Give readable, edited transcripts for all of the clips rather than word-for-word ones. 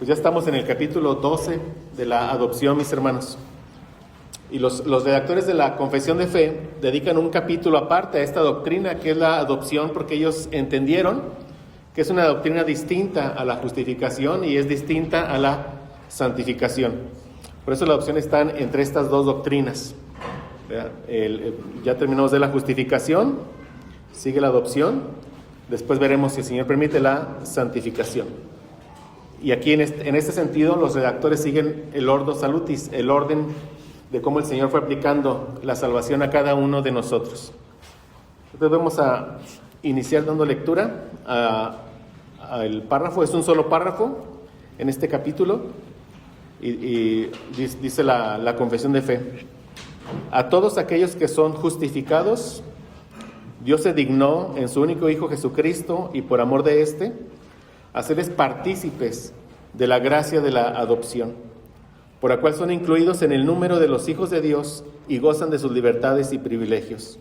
Pues ya estamos en el capítulo 12 de la adopción, mis hermanos. Y los redactores de la Confesión de Fe dedican un capítulo aparte a esta doctrina que es la adopción, porque ellos entendieron que es una doctrina distinta a la justificación y es distinta a la santificación. Por eso la adopción está entre estas dos doctrinas. Ya terminamos de la justificación, sigue la adopción, después veremos, si el Señor permite, la santificación. Y aquí en este sentido los redactores siguen el ordo salutis, el orden de cómo el Señor fue aplicando la salvación a cada uno de nosotros. Entonces vamos a iniciar dando lectura al párrafo. Es un solo párrafo en este capítulo y dice la confesión de fe. A todos aquellos que son justificados, Dios se dignó en su único Hijo Jesucristo y por amor de éste, hacerles partícipes de la gracia de la adopción, por la cual son incluidos en el número de los hijos de Dios y gozan de sus libertades y privilegios.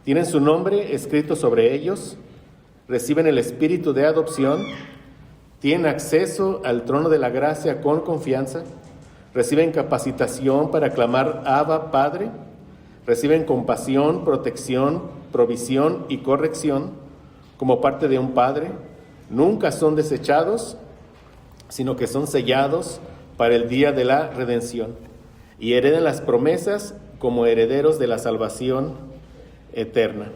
Tienen su nombre escrito sobre ellos, reciben el espíritu de adopción, tienen acceso al trono de la gracia con confianza, reciben capacitación para clamar Abba, Padre, reciben compasión, protección, provisión y corrección como parte de un Padre. Nunca son desechados, sino que son sellados para el día de la redención y heredan las promesas como herederos de la salvación eterna.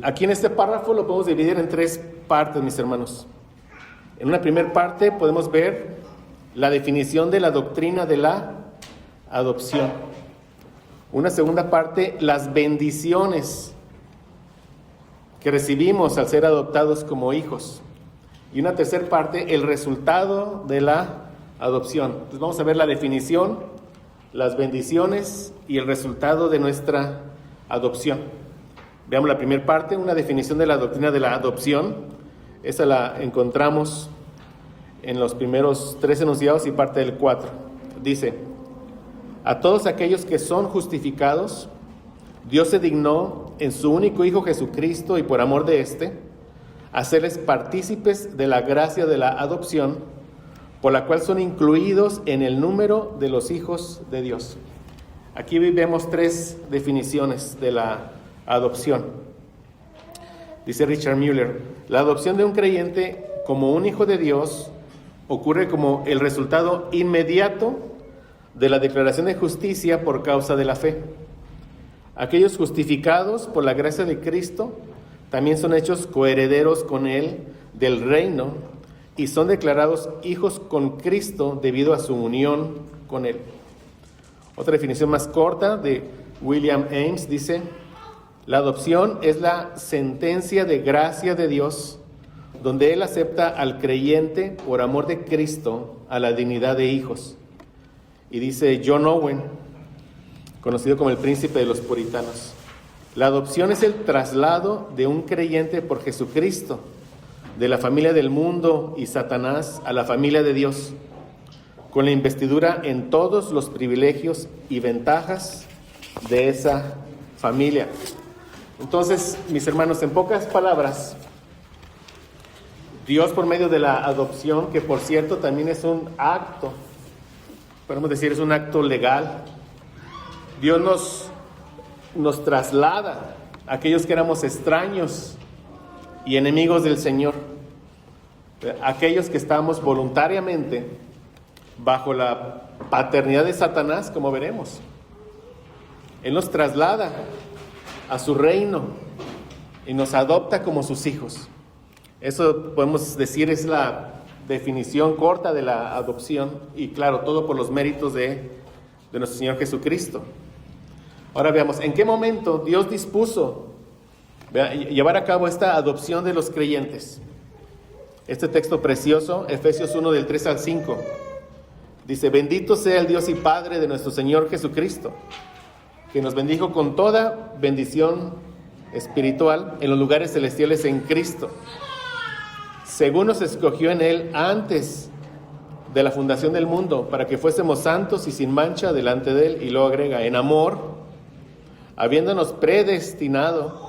Aquí en este párrafo lo podemos dividir en tres partes, mis hermanos. En una primera parte podemos ver la definición de la doctrina de la adopción. Una segunda parte, las bendiciones que recibimos al ser adoptados como hijos. Y una tercera parte, el resultado de la adopción. Entonces vamos a ver la definición, las bendiciones y el resultado de nuestra adopción. Veamos la primera parte, una definición de la doctrina de la adopción. Esa la encontramos en los primeros 3 enunciados y parte del 4. Dice: a todos aquellos que son justificados, Dios se dignó en su único Hijo Jesucristo y por amor de éste, hacerles partícipes de la gracia de la adopción, por la cual son incluidos en el número de los hijos de Dios. Aquí vemos 3 definiciones de la adopción. Dice Richard Mueller: la adopción de un creyente como un hijo de Dios ocurre como el resultado inmediato de la declaración de justicia por causa de la fe. Aquellos justificados por la gracia de Cristo también son hechos coherederos con Él del reino y son declarados hijos con Cristo debido a su unión con Él. Otra definición más corta de William Ames dice: la adopción es la sentencia de gracia de Dios, donde Él acepta al creyente por amor de Cristo a la dignidad de hijos. Y dice John Owen, conocido como el príncipe de los puritanos: la adopción es el traslado de un creyente por Jesucristo, de la familia del mundo y Satanás a la familia de Dios, con la investidura en todos los privilegios y ventajas de esa familia. Entonces, mis hermanos, en pocas palabras, Dios, por medio de la adopción, que por cierto también es un acto, podemos decir es un acto legal, Dios nos traslada a aquellos que éramos extraños y enemigos del Señor, aquellos que estábamos voluntariamente bajo la paternidad de Satanás, como veremos. Él nos traslada a su reino y nos adopta como sus hijos. Eso podemos decir es la definición corta de la adopción, y claro, todo por los méritos de nuestro Señor Jesucristo. Ahora veamos, ¿en qué momento Dios dispuso llevar a cabo esta adopción de los creyentes? Este texto precioso, Efesios 1 del 3 al 5, dice: bendito sea el Dios y Padre de nuestro Señor Jesucristo, que nos bendijo con toda bendición espiritual en los lugares celestiales en Cristo, según nos escogió en Él antes de la fundación del mundo, para que fuésemos santos y sin mancha delante de Él. Y luego agrega: en amor, habiéndonos predestinado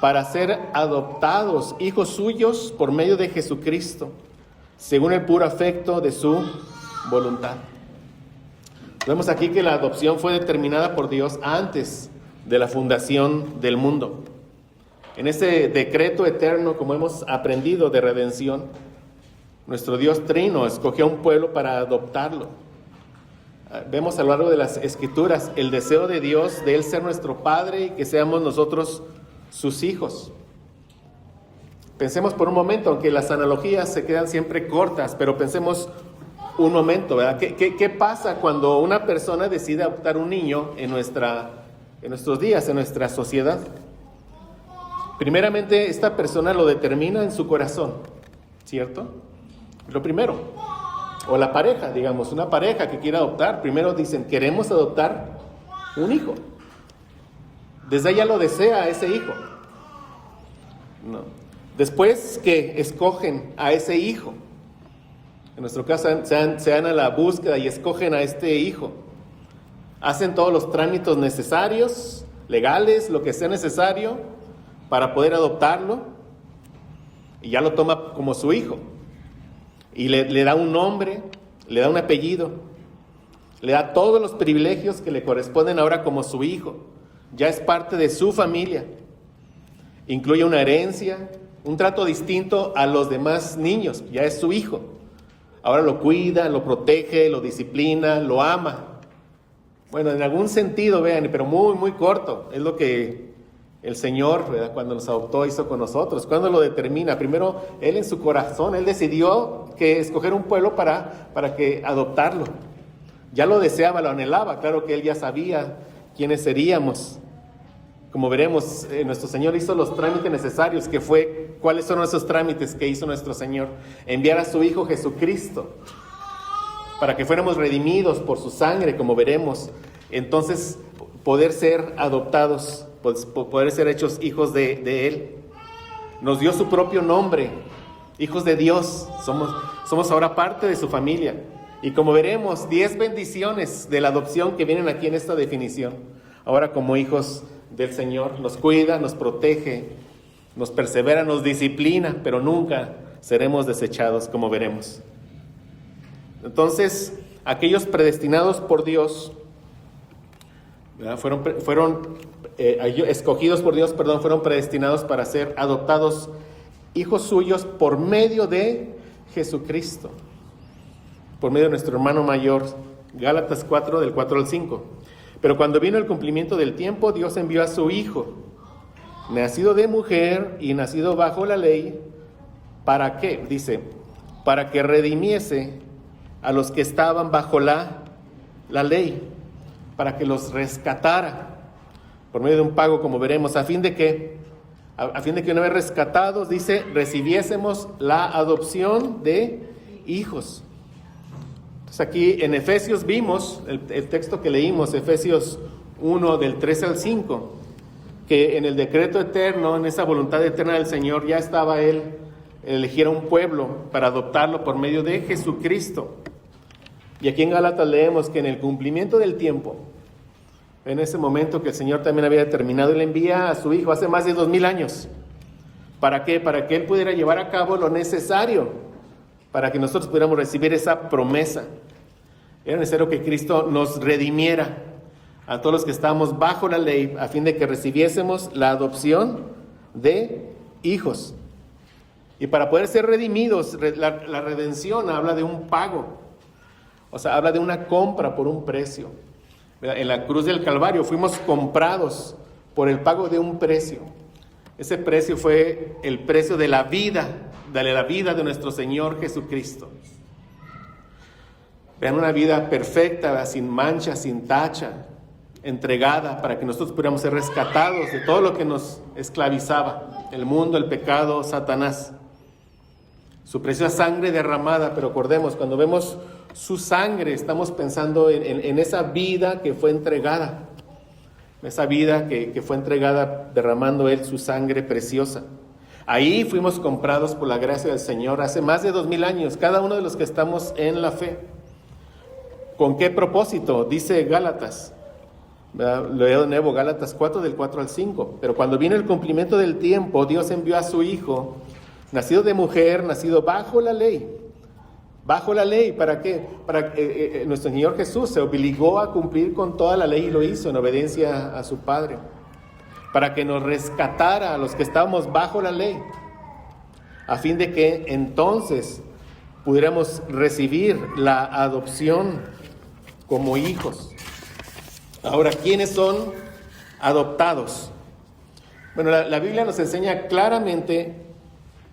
para ser adoptados hijos suyos por medio de Jesucristo, según el puro afecto de su voluntad. Vemos aquí que la adopción fue determinada por Dios antes de la fundación del mundo. En ese decreto eterno, como hemos aprendido, de redención, nuestro Dios Trino escogió a un pueblo para adoptarlo. Vemos a lo largo de las Escrituras el deseo de Dios de Él ser nuestro Padre y que seamos nosotros sus hijos. Pensemos por un momento, aunque las analogías se quedan siempre cortas, pero pensemos un momento, ¿verdad? ¿Qué pasa cuando una persona decide adoptar un niño en nuestros días, en nuestra sociedad? Primeramente, esta persona lo determina en su corazón, ¿cierto? Lo primero. O la pareja, digamos, una pareja que quiere adoptar, primero dicen, queremos adoptar un hijo. Desde ella lo desea ese hijo. No. Después que escogen a ese hijo, en nuestro caso se dan a la búsqueda y escogen a este hijo, hacen todos los trámites necesarios, legales, lo que sea necesario para poder adoptarlo, y ya lo toma como su hijo, y le da un nombre, le da un apellido, le da todos los privilegios que le corresponden ahora como su hijo, ya es parte de su familia, incluye una herencia, un trato distinto a los demás niños, ya es su hijo. Ahora lo cuida, lo protege, lo disciplina, lo ama. Bueno, en algún sentido, vean, pero muy, muy corto. Es lo que el Señor, ¿verdad?, cuando nos adoptó, hizo con nosotros. ¿Cuándo lo determina? Primero, Él en su corazón, Él decidió que escoger un pueblo para que adoptarlo. Ya lo deseaba, lo anhelaba. Claro que Él ya sabía quiénes seríamos. Como veremos, nuestro Señor hizo los trámites necesarios, que fue, ¿cuáles son esos trámites que hizo nuestro Señor? Enviar a su Hijo Jesucristo, para que fuéramos redimidos por su sangre, como veremos. Entonces, poder ser adoptados, poder ser hechos hijos de Él. Nos dio su propio nombre, hijos de Dios. Somos ahora parte de su familia. Y como veremos, 10 bendiciones de la adopción que vienen aquí en esta definición. Ahora como hijos del Señor, nos cuida, nos protege, nos persevera, nos disciplina, pero nunca seremos desechados, como veremos. Entonces, aquellos predestinados por Dios, escogidos por Dios, fueron predestinados para ser adoptados hijos suyos por medio de Jesucristo, por medio de nuestro hermano mayor. Gálatas 4, del 4 al 5. Pero cuando vino el cumplimiento del tiempo, Dios envió a su Hijo, nacido de mujer y nacido bajo la ley. ¿Para qué? Dice, para que redimiese a los que estaban bajo la ley, para que los rescatara por medio de un pago, como veremos, a fin de que una vez rescatados, dice, recibiésemos la adopción de hijos. Entonces aquí en Efesios vimos, el texto que leímos, Efesios 1 del 13 al 5, que en el decreto eterno, en esa voluntad eterna del Señor, ya estaba Él elegir a un pueblo para adoptarlo por medio de Jesucristo. Y aquí en Gálatas leemos que en el cumplimiento del tiempo, en ese momento que el Señor también había determinado, Él envía a su Hijo hace más de 2000 años. ¿Para qué? Para que Él pudiera llevar a cabo lo necesario para que nosotros pudiéramos recibir esa promesa. Era necesario que Cristo nos redimiera a todos los que estábamos bajo la ley, a fin de que recibiésemos la adopción de hijos. Y para poder ser redimidos, la redención habla de un pago, o sea, habla de una compra por un precio. En la cruz del Calvario fuimos comprados por el pago de un precio. Ese precio fue el precio de la vida de nuestro Señor Jesucristo. Vean, una vida perfecta, sin mancha, sin tacha, entregada para que nosotros pudiéramos ser rescatados de todo lo que nos esclavizaba, el mundo, el pecado, Satanás. Su preciosa sangre derramada, pero acordemos, cuando vemos su sangre, estamos pensando en esa vida que fue entregada, esa vida que fue entregada derramando Él su sangre preciosa. Ahí fuimos comprados por la gracia del Señor hace más de 2000 años, cada uno de los que estamos en la fe. ¿Con qué propósito? Dice Gálatas, lo leo de nuevo, Gálatas 4 del 4 al 5. Pero cuando vino el cumplimiento del tiempo, Dios envió a su Hijo, nacido de mujer, nacido bajo la ley, Bajo la ley, ¿para qué? Para nuestro Señor Jesús se obligó a cumplir con toda la ley y lo hizo en obediencia a su Padre, para que nos rescatara a los que estábamos bajo la ley, a fin de que entonces pudiéramos recibir la adopción como hijos. Ahora, ¿quiénes son adoptados? Bueno, la Biblia nos enseña claramente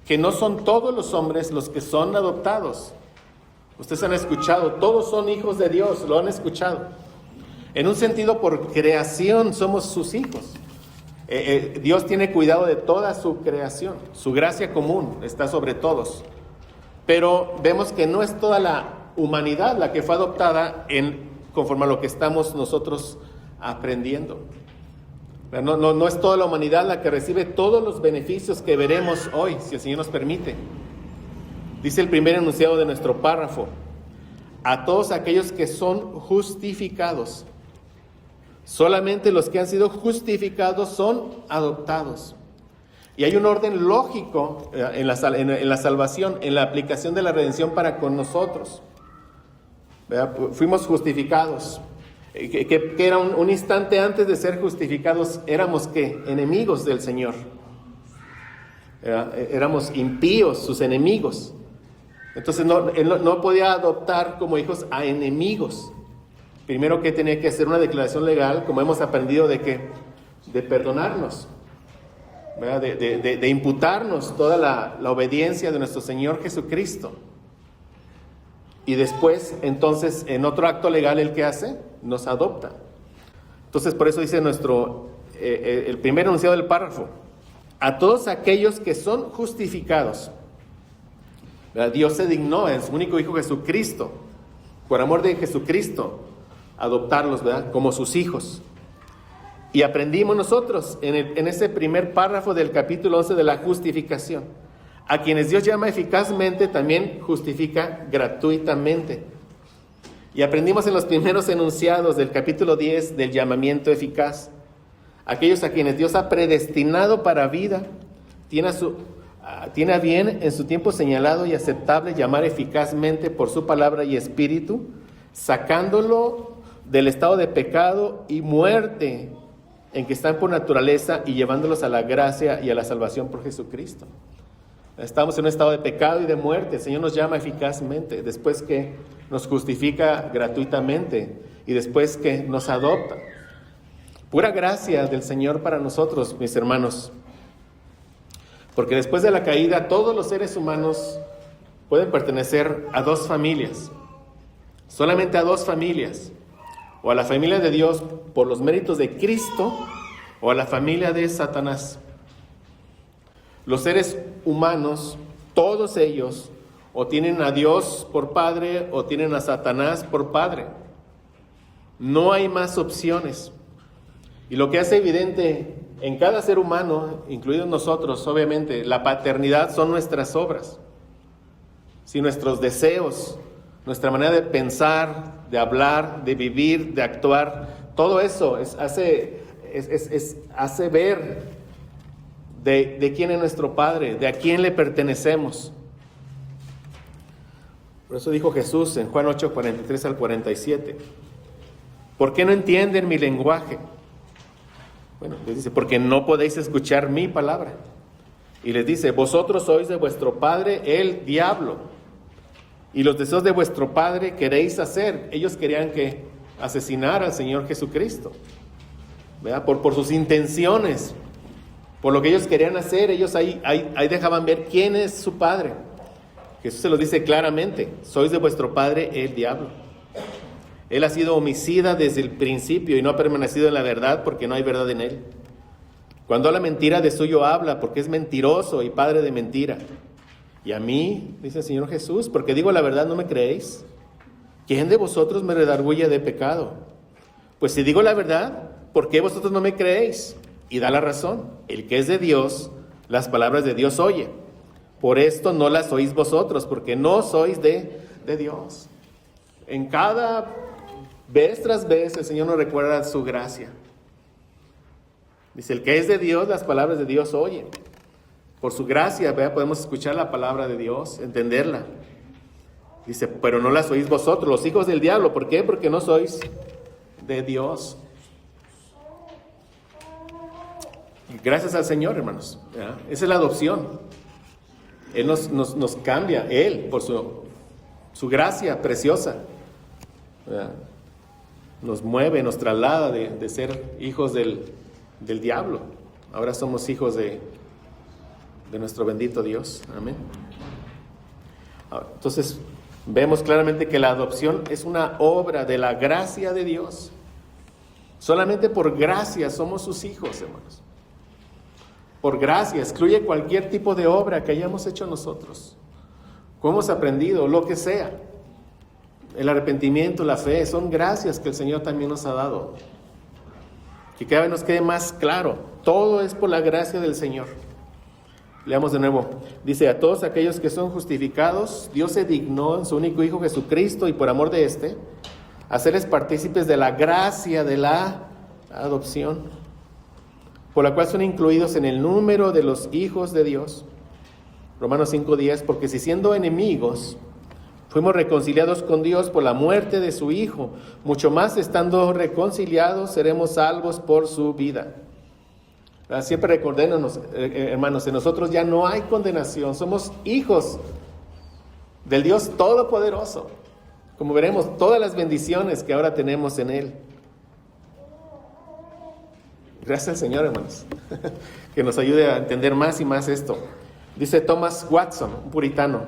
que no son todos los hombres los que son adoptados. Ustedes han escuchado, todos son hijos de Dios, lo han escuchado. En un sentido, por creación somos sus hijos. Dios tiene cuidado de toda su creación. Su gracia común está sobre todos. Pero vemos que no es toda la humanidad la que fue adoptada conforme a lo que estamos nosotros aprendiendo. No es toda la humanidad la que recibe todos los beneficios que veremos hoy, si el Señor nos permite. Dice el primer enunciado de nuestro párrafo: a todos aquellos que son justificados. Solamente los que han sido justificados son adoptados. Y hay un orden lógico en la salvación, en la aplicación de la redención para con nosotros. Fuimos justificados. Que era un instante antes de ser justificados, éramos ¿qué? Enemigos del Señor. Éramos impíos, sus enemigos. Entonces Él no podía adoptar como hijos a enemigos. Primero que tenía que hacer una declaración legal, como hemos aprendido, de perdonarnos, ¿verdad? De imputarnos toda la obediencia de nuestro Señor Jesucristo. Y después, entonces, en otro acto legal, ¿el que hace? Nos adopta. Entonces, por eso dice el primer enunciado del párrafo: a todos aquellos que son justificados. ¿Verdad? Dios se dignó en su único Hijo Jesucristo, por amor de Jesucristo, adoptarlos, ¿verdad?, como sus hijos. Y aprendimos nosotros en ese primer párrafo del capítulo 11 de la justificación: a quienes Dios llama eficazmente, también justifica gratuitamente. Y aprendimos en los primeros enunciados del capítulo 10 del llamamiento eficaz: aquellos a quienes Dios ha predestinado para vida, tiene a bien en su tiempo señalado y aceptable llamar eficazmente por su palabra y espíritu, sacándolo del estado de pecado y muerte en que están por naturaleza y llevándolos a la gracia y a la salvación por Jesucristo. Estamos en un estado de pecado y de muerte. El Señor nos llama eficazmente, después que nos justifica gratuitamente y después que nos adopta. Pura gracia del Señor para nosotros, mis hermanos. Porque después de la caída, todos los seres humanos pueden pertenecer a dos familias. Solamente a dos familias. O a la familia de Dios por los méritos de Cristo, o a la familia de Satanás. Los seres humanos, todos ellos, o tienen a Dios por padre o tienen a Satanás por padre. No hay más opciones. Y lo que hace evidente en cada ser humano, incluidos nosotros, obviamente, la paternidad son nuestras obras. Si nuestros deseos, nuestra manera de pensar, de hablar, de vivir, de actuar, todo eso hace ver de quién es nuestro Padre, de a quién le pertenecemos. Por eso dijo Jesús en Juan 8, 43 al 47. ¿Por qué no entienden mi lenguaje? Bueno, les dice, porque no podéis escuchar mi palabra. Y les dice, vosotros sois de vuestro padre el diablo, y los deseos de vuestro padre queréis hacer. Ellos querían asesinar al Señor Jesucristo, ¿verdad? Por sus intenciones, por lo que ellos querían hacer. Ellos ahí dejaban ver quién es su padre. Jesús se lo dice claramente: sois de vuestro padre el diablo. Él ha sido homicida desde el principio y no ha permanecido en la verdad, porque no hay verdad en él. Cuando habla mentira, de suyo habla, porque es mentiroso y padre de mentira. Y a mí, dice el Señor Jesús, porque digo la verdad, ¿no me creéis? ¿Quién de vosotros me redarguye de pecado? Pues si digo la verdad, ¿por qué vosotros no me creéis? Y da la razón: el que es de Dios, las palabras de Dios oye. Por esto no las oís vosotros, porque no sois de Dios. En cada vez tras vez el Señor nos recuerda su gracia. Dice, el que es de Dios, las palabras de Dios oye. Por su gracia, ¿verdad?, podemos escuchar la palabra de Dios, entenderla. Dice, pero no las oís vosotros, los hijos del diablo. ¿Por qué? Porque no sois de Dios. Y gracias al Señor, hermanos. ¿Ya? Esa es la adopción. Él nos cambia, Él, por su gracia preciosa. ¿Ya? Nos mueve, nos traslada de ser hijos del diablo. Ahora somos hijos de nuestro bendito Dios. Amén. Entonces, vemos claramente que la adopción es una obra de la gracia de Dios. Solamente por gracia somos sus hijos, hermanos. Por gracia, excluye cualquier tipo de obra que hayamos hecho nosotros. Como hemos aprendido, lo que sea. El arrepentimiento, la fe, son gracias que el Señor también nos ha dado. Que cada vez nos quede más claro. Todo es por la gracia del Señor. Leamos de nuevo. Dice, a todos aquellos que son justificados, Dios se dignó en su único Hijo Jesucristo y por amor de éste, hacerles partícipes de la gracia de la adopción, por la cual son incluidos en el número de los hijos de Dios. Romanos 5:10, porque si siendo enemigos, fuimos reconciliados con Dios por la muerte de su Hijo, mucho más estando reconciliados, seremos salvos por su vida. Siempre recordémonos, hermanos, en nosotros ya no hay condenación, somos hijos del Dios Todopoderoso. Como veremos, todas las bendiciones que ahora tenemos en Él. Gracias al Señor, hermanos, que nos ayude a entender más y más esto. Dice Thomas Watson, un puritano,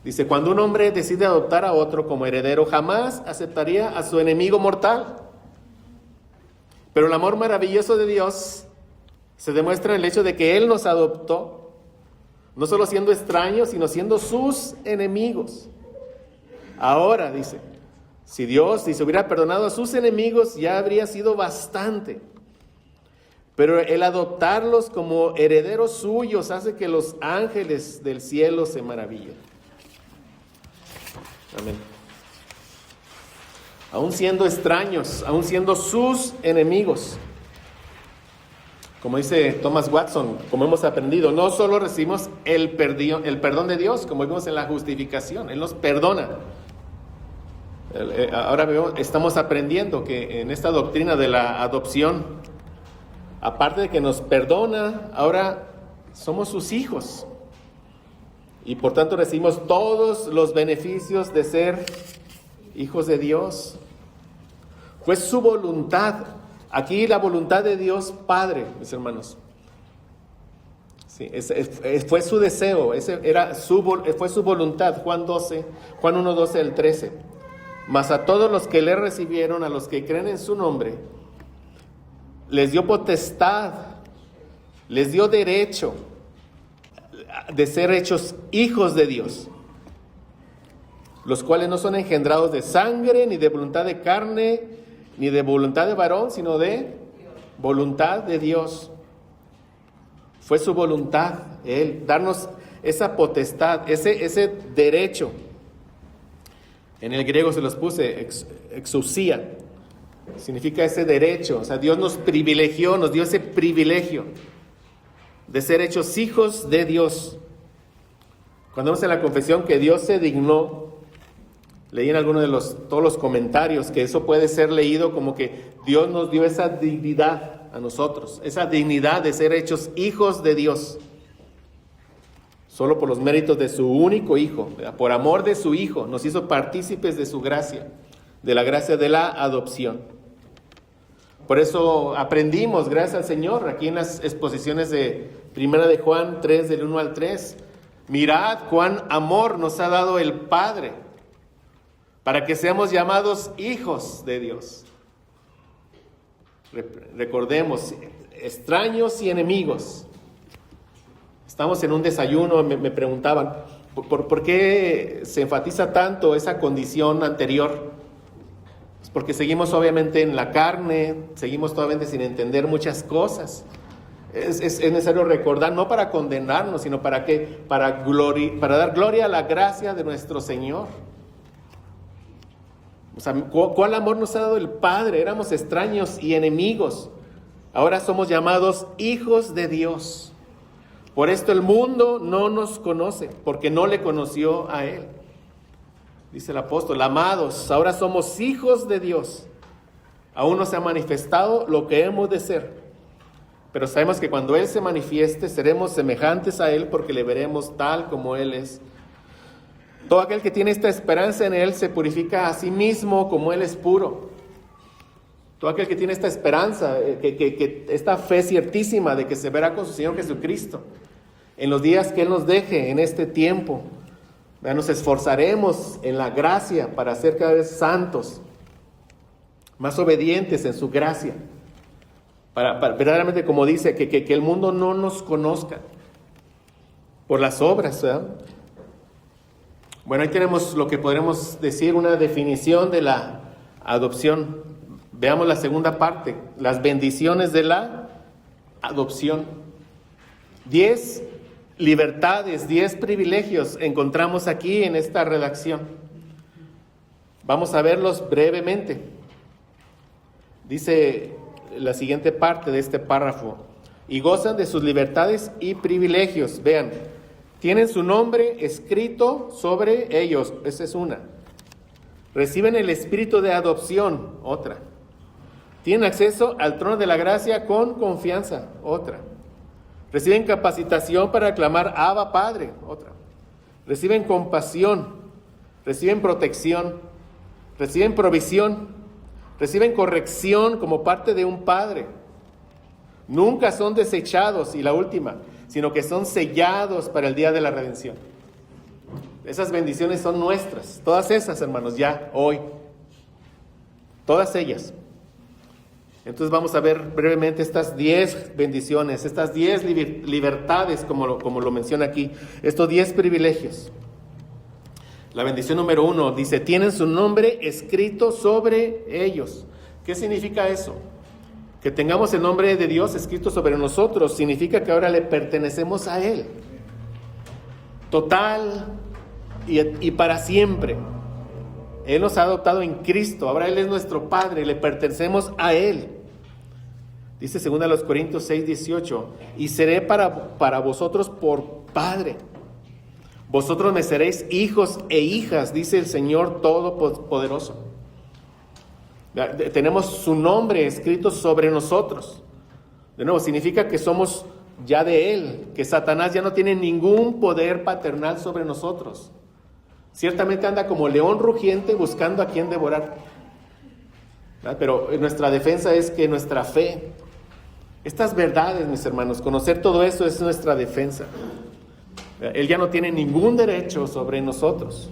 dice, cuando un hombre decide adoptar a otro como heredero, jamás aceptaría a su enemigo mortal. Pero el amor maravilloso de Dios se demuestra en el hecho de que Él nos adoptó, no solo siendo extraños, sino siendo sus enemigos. Ahora, dice, si Dios se hubiera perdonado a sus enemigos, ya habría sido bastante. Pero el adoptarlos como herederos suyos hace que los ángeles del cielo se maravillen. Amén. Aún siendo extraños, aún siendo sus enemigos. Como dice Thomas Watson, como hemos aprendido, no solo recibimos el perdón de Dios, como vimos en la justificación, Él nos perdona. Ahora estamos aprendiendo que en esta doctrina de la adopción, aparte de que nos perdona, ahora somos sus hijos. Y por tanto recibimos todos los beneficios de ser hijos de Dios. Fue su voluntad. Aquí la voluntad de Dios Padre, mis hermanos. Sí, fue su deseo, fue su voluntad. Juan 1:12 al 13. Mas a todos los que le recibieron, a los que creen en su nombre, les dio potestad, les dio derecho de ser hechos hijos de Dios, los cuales no son engendrados de sangre, ni de voluntad de carne, ni de voluntad de varón, sino de voluntad de Dios. Fue su voluntad, Él, darnos esa potestad, ese derecho. En el griego se los puse, exousia, significa ese derecho. O sea, Dios nos privilegió, nos dio ese privilegio de ser hechos hijos de Dios. Cuando vemos en la confesión que Dios se dignó, leí en alguno de todos los comentarios que eso puede ser leído como que Dios nos dio esa dignidad a nosotros, esa dignidad de ser hechos hijos de Dios, solo por los méritos de su único Hijo, ¿verdad? Por amor de su Hijo, nos hizo partícipes de su gracia, de la gracia de la adopción. Por eso aprendimos, gracias al Señor, aquí en las exposiciones de 1 de Juan 3, del 1 al 3, mirad cuán amor nos ha dado el Padre, para que seamos llamados hijos de Dios. Recordemos, extraños y enemigos. Estamos en un desayuno, me preguntaban, ¿por qué se enfatiza tanto esa condición anterior? Pues porque seguimos obviamente en la carne, seguimos obviamente sin entender muchas cosas. Es necesario recordar, no para condenarnos, sino para dar gloria a la gracia de nuestro Señor. O sea, ¿cuál amor nos ha dado el Padre? Éramos extraños y enemigos. Ahora somos llamados hijos de Dios. Por esto el mundo no nos conoce, porque no le conoció a Él. Dice el apóstol, amados, ahora somos hijos de Dios. Aún no se ha manifestado lo que hemos de ser, pero sabemos que cuando Él se manifieste seremos semejantes a Él porque le veremos tal como Él es. Todo aquel que tiene esta esperanza en Él se purifica a sí mismo como Él es puro. Todo aquel que tiene esta esperanza, esta fe ciertísima de que se verá con su Señor Jesucristo en los días que Él nos deje en este tiempo. Nos esforzaremos en la gracia para ser cada vez santos, más obedientes en su gracia, para verdaderamente, como dice, que el mundo no nos conozca por las obras, ¿verdad? Bueno, ahí tenemos lo que podremos decir, una definición de la adopción. Veamos la segunda parte, las bendiciones de la adopción. 10 libertades, 10 privilegios encontramos aquí en esta redacción. Vamos a verlos brevemente. Dice la siguiente parte de este párrafo: y gozan de sus libertades y privilegios. Vean, tienen su nombre escrito sobre ellos, esa es una. Reciben el espíritu de adopción, otra. Tienen acceso al trono de la gracia con confianza, otra. Reciben capacitación para clamar Abba Padre, otra. Reciben compasión, reciben protección, reciben provisión, reciben corrección como parte de un padre. Nunca son desechados, y la última, sino que son sellados para el día de la redención. Esas bendiciones son nuestras, todas esas, hermanos, ya hoy. Todas ellas. Entonces vamos a ver brevemente estas 10 bendiciones, estas 10 libertades, como lo menciona aquí, estos 10 privilegios. La bendición número 1 dice, tienen su nombre escrito sobre ellos. ¿Qué significa eso? Que tengamos el nombre de Dios escrito sobre nosotros, significa que ahora le pertenecemos a Él. Total y para siempre. Él nos ha adoptado en Cristo, ahora Él es nuestro Padre, le pertenecemos a Él. Dice 2 Corintios 6:18, y seré para vosotros por Padre. Vosotros me seréis hijos e hijas, dice el Señor Todopoderoso. Tenemos su nombre escrito sobre nosotros. De nuevo, significa que somos ya de Él, que Satanás ya no tiene ningún poder paternal sobre nosotros. Ciertamente anda como león rugiente buscando a quien devorar. Pero nuestra defensa es que nuestra fe, estas verdades, mis hermanos, conocer todo eso es nuestra defensa. Él ya no tiene ningún derecho sobre nosotros.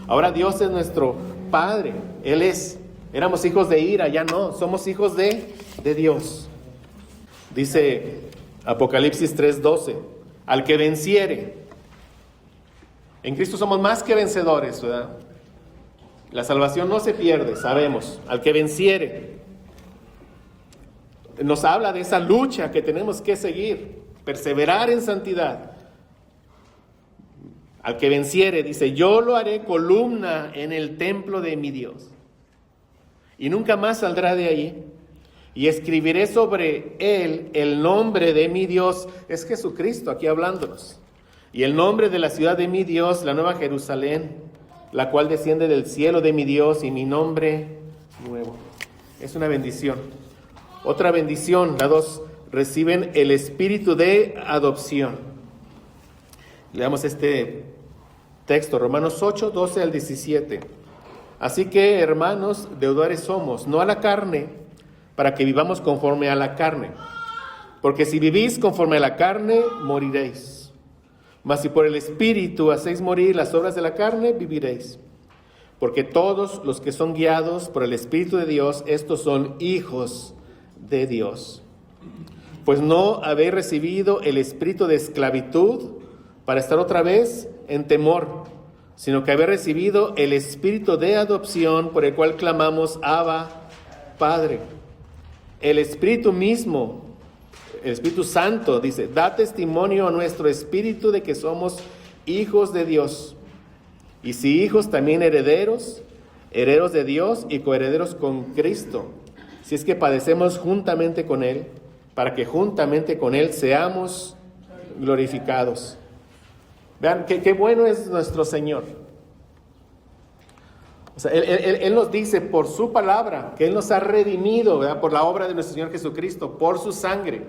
Ahora Dios es nuestro Padre. Él es. Éramos hijos de ira, ya no. Somos hijos de Dios. Dice Apocalipsis 3:12, al que venciere. En Cristo somos más que vencedores, ¿verdad? La salvación no se pierde, sabemos. Al que venciere. Nos habla de esa lucha que tenemos que seguir, perseverar en santidad. Al que venciere, dice, yo lo haré columna en el templo de mi Dios. Y nunca más saldrá de ahí. Y escribiré sobre él el nombre de mi Dios. Es Jesucristo aquí hablándonos. Y el nombre de la ciudad de mi Dios, la nueva Jerusalén, la cual desciende del cielo de mi Dios, y mi nombre nuevo. Es una bendición. Otra bendición, la 2, reciben el espíritu de adopción. Leamos este texto, Romanos 8, 12 al 17. Así que, hermanos, deudores somos, no a la carne, para que vivamos conforme a la carne. Porque si vivís conforme a la carne, moriréis. Mas si por el Espíritu hacéis morir las obras de la carne, viviréis. Porque todos los que son guiados por el Espíritu de Dios, estos son hijos de Dios. Pues no habéis recibido el espíritu de esclavitud para estar otra vez en temor, sino que habéis recibido el espíritu de adopción por el cual clamamos Abba, Padre. El Espíritu mismo, el Espíritu Santo, dice, da testimonio a nuestro espíritu de que somos hijos de Dios. Y si hijos, también herederos, herederos de Dios y coherederos con Cristo, si es que padecemos juntamente con Él, para que juntamente con Él seamos glorificados. Vean, qué bueno es nuestro Señor. O sea, Él nos dice por su palabra que Él nos ha redimido, ¿verdad? Por la obra de nuestro Señor Jesucristo, por su sangre.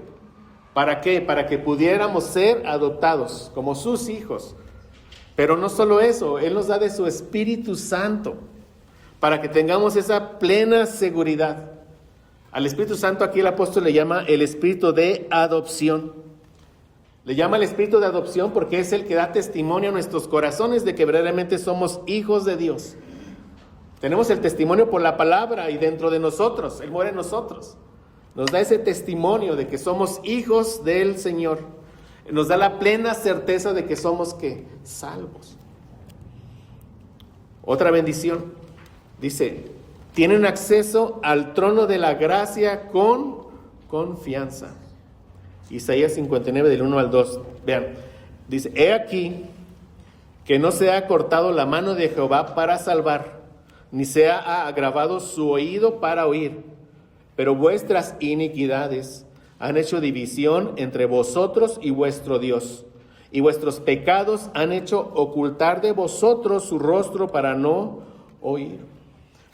¿Para qué? Para que pudiéramos ser adoptados como sus hijos. Pero no solo eso, Él nos da de su Espíritu Santo para que tengamos esa plena seguridad. Al Espíritu Santo aquí el apóstol le llama el Espíritu de adopción. Le llama el Espíritu de adopción porque es el que da testimonio a nuestros corazones de que verdaderamente somos hijos de Dios. Tenemos el testimonio por la palabra y dentro de nosotros, Él muere en nosotros. Nos da ese testimonio de que somos hijos del Señor. Nos da la plena certeza de que somos, ¿qué? Salvos. Otra bendición. Dice, tienen acceso al trono de la gracia con confianza. Isaías 59 del 1 al 2. Vean, dice, he aquí que no se ha cortado la mano de Jehová para salvar, ni se ha agravado su oído para oír, pero vuestras iniquidades han hecho división entre vosotros y vuestro Dios, y vuestros pecados han hecho ocultar de vosotros su rostro para no oír.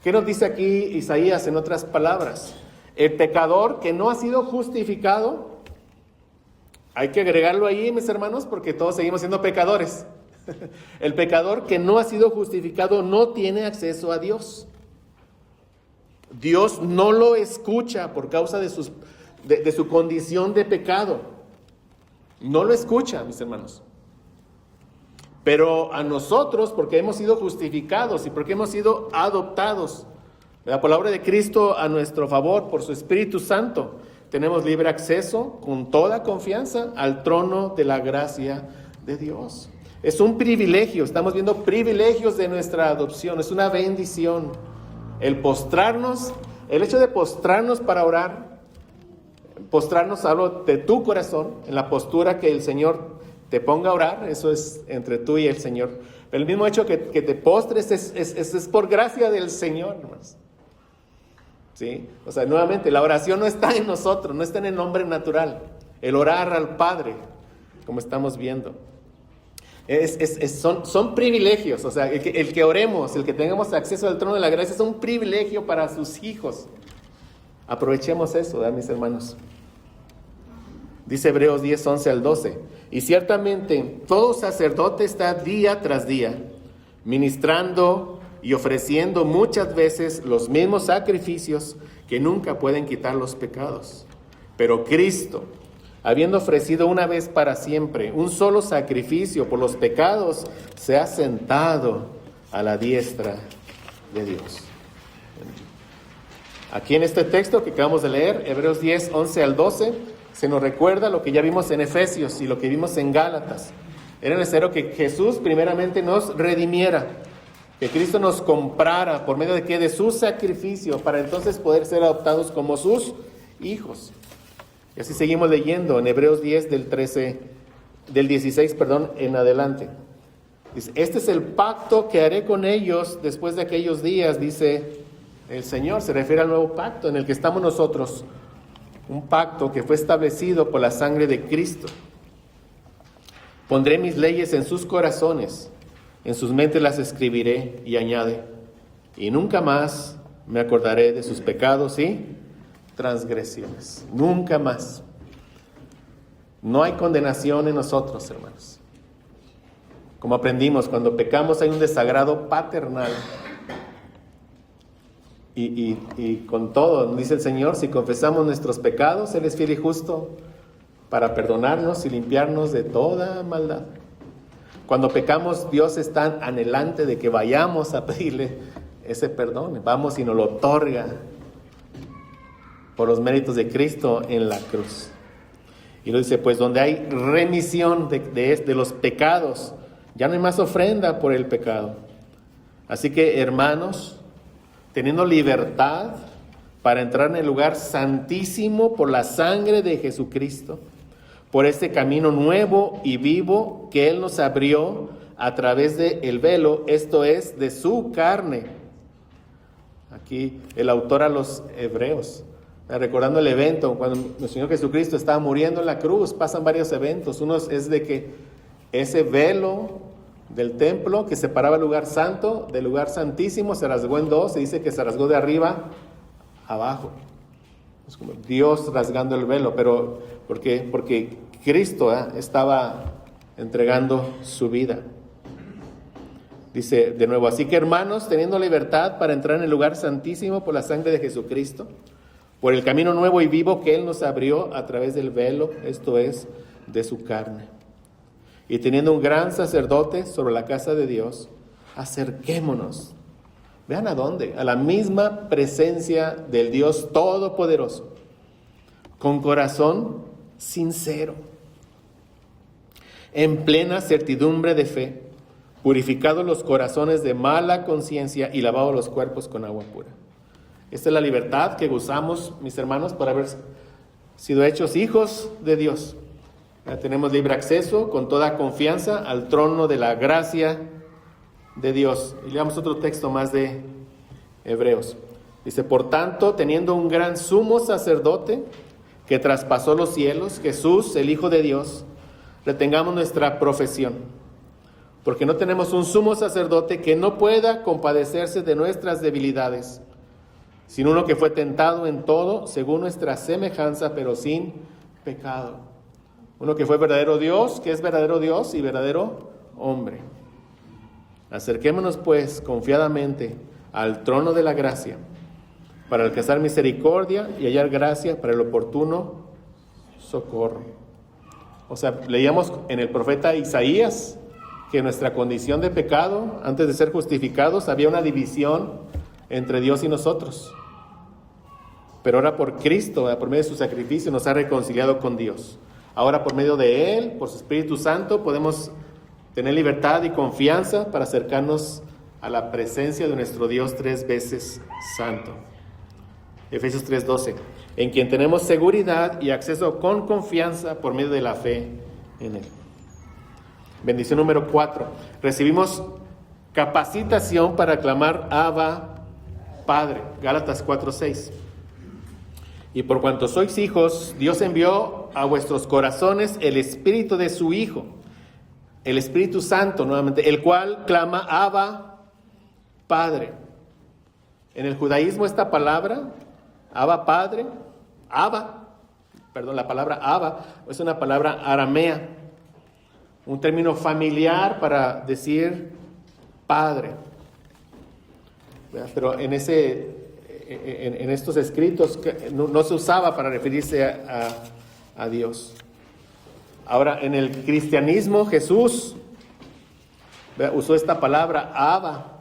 ¿Qué nos dice aquí Isaías en otras palabras? El pecador que no ha sido justificado, hay que agregarlo ahí, mis hermanos, porque todos seguimos siendo pecadores. El pecador que no ha sido justificado no tiene acceso a Dios. Dios no lo escucha por causa de su condición de pecado. No lo escucha, mis hermanos. Pero a nosotros, porque hemos sido justificados y porque hemos sido adoptados, por la obra de Cristo a nuestro favor, por su Espíritu Santo, tenemos libre acceso con toda confianza al trono de la gracia de Dios. Es un privilegio, estamos viendo privilegios de nuestra adopción, es una bendición. El postrarnos, el hecho de postrarnos para orar, postrarnos, hablo de tu corazón, en la postura que el Señor te ponga a orar, eso es entre tú y el Señor. Pero el mismo hecho que te postres es por gracia del Señor, hermanos. ¿Sí? O sea, nuevamente, la oración no está en nosotros, no está en el nombre natural. El orar al Padre, como estamos viendo. Son privilegios, o sea, el que oremos, el que tengamos acceso al trono de la gracia es un privilegio para sus hijos. Aprovechemos eso, ¿verdad, mis hermanos? Dice Hebreos 10, 11 al 12. Y ciertamente todo sacerdote está día tras día ministrando y ofreciendo muchas veces los mismos sacrificios que nunca pueden quitar los pecados. Pero Cristo, habiendo ofrecido una vez para siempre un solo sacrificio por los pecados, se ha sentado a la diestra de Dios. Aquí en este texto que acabamos de leer, Hebreos 10, 11 al 12, se nos recuerda lo que ya vimos en Efesios y lo que vimos en Gálatas. Era necesario que Jesús primeramente nos redimiera, que Cristo nos comprara por medio de ¿qué? De su sacrificio, para entonces poder ser adoptados como sus hijos. Y así seguimos leyendo en Hebreos 10 del 16 en adelante. Dice, este es el pacto que haré con ellos después de aquellos días, dice el Señor. Se refiere al nuevo pacto en el que estamos nosotros. Un pacto que fue establecido por la sangre de Cristo. Pondré mis leyes en sus corazones, en sus mentes las escribiré, y añade, y nunca más me acordaré de sus pecados y transgresiones. Nunca más. No hay condenación en nosotros, hermanos. Como aprendimos, cuando pecamos hay un desagrado paternal. Y con todo, dice el Señor, si confesamos nuestros pecados, Él es fiel y justo para perdonarnos y limpiarnos de toda maldad. Cuando pecamos, Dios es tan anhelante de que vayamos a pedirle ese perdón. Vamos y nos lo otorga por los méritos de Cristo en la cruz. Y lo dice, pues donde hay remisión de los pecados, ya no hay más ofrenda por el pecado. Así que, hermanos, teniendo libertad para entrar en el lugar santísimo por la sangre de Jesucristo, por este camino nuevo y vivo que Él nos abrió a través del velo, esto es, de su carne. Aquí el autor a los hebreos, recordando el evento, cuando el Señor Jesucristo estaba muriendo en la cruz, pasan varios eventos. Uno es de que ese velo del templo que separaba el lugar santo del lugar santísimo, se rasgó en dos. Se dice que se rasgó de arriba a abajo. Es como Dios rasgando el velo, pero porque Cristo estaba entregando su vida. Dice de nuevo, así que hermanos, teniendo libertad para entrar en el lugar santísimo por la sangre de Jesucristo, por el camino nuevo y vivo que Él nos abrió a través del velo, esto es, de su carne. Y teniendo un gran sacerdote sobre la casa de Dios, acerquémonos. ¿Vean a dónde? A la misma presencia del Dios Todopoderoso, con corazón sincero, en plena certidumbre de fe, purificados los corazones de mala conciencia y lavados los cuerpos con agua pura. Esta es la libertad que gozamos, mis hermanos, por haber sido hechos hijos de Dios. Ya tenemos libre acceso con toda confianza al trono de la gracia de Dios. Y leamos otro texto más de Hebreos. Dice, por tanto, teniendo un gran sumo sacerdote que traspasó los cielos, Jesús, el Hijo de Dios, retengamos nuestra profesión. Porque no tenemos un sumo sacerdote que no pueda compadecerse de nuestras debilidades, sino uno que fue tentado en todo, según nuestra semejanza, pero sin pecado. Uno que fue verdadero Dios, que es verdadero Dios y verdadero hombre. Acerquémonos pues confiadamente al trono de la gracia, para alcanzar misericordia y hallar gracia para el oportuno socorro. O sea, leíamos en el profeta Isaías que nuestra condición de pecado, antes de ser justificados, había una división entre Dios y nosotros. Pero ahora por Cristo, por medio de su sacrificio, nos ha reconciliado con Dios. Ahora por medio de Él, por su Espíritu Santo, podemos tener libertad y confianza para acercarnos a la presencia de nuestro Dios 3 veces santo. Efesios 3:12, en quien tenemos seguridad y acceso con confianza por medio de la fe en Él. Bendición número 4. Recibimos capacitación para clamar Abba, Padre. Gálatas 4:6. Y por cuanto sois hijos, Dios envió a vuestros corazones el Espíritu de su Hijo, el Espíritu Santo, nuevamente, el cual clama Abba, Padre. En el judaísmo esta palabra, Abba, Padre, la palabra Abba es una palabra aramea, un término familiar para decir Padre. Pero en estos escritos no se usaba para referirse a Dios. Ahora, en el cristianismo, Jesús usó esta palabra Abba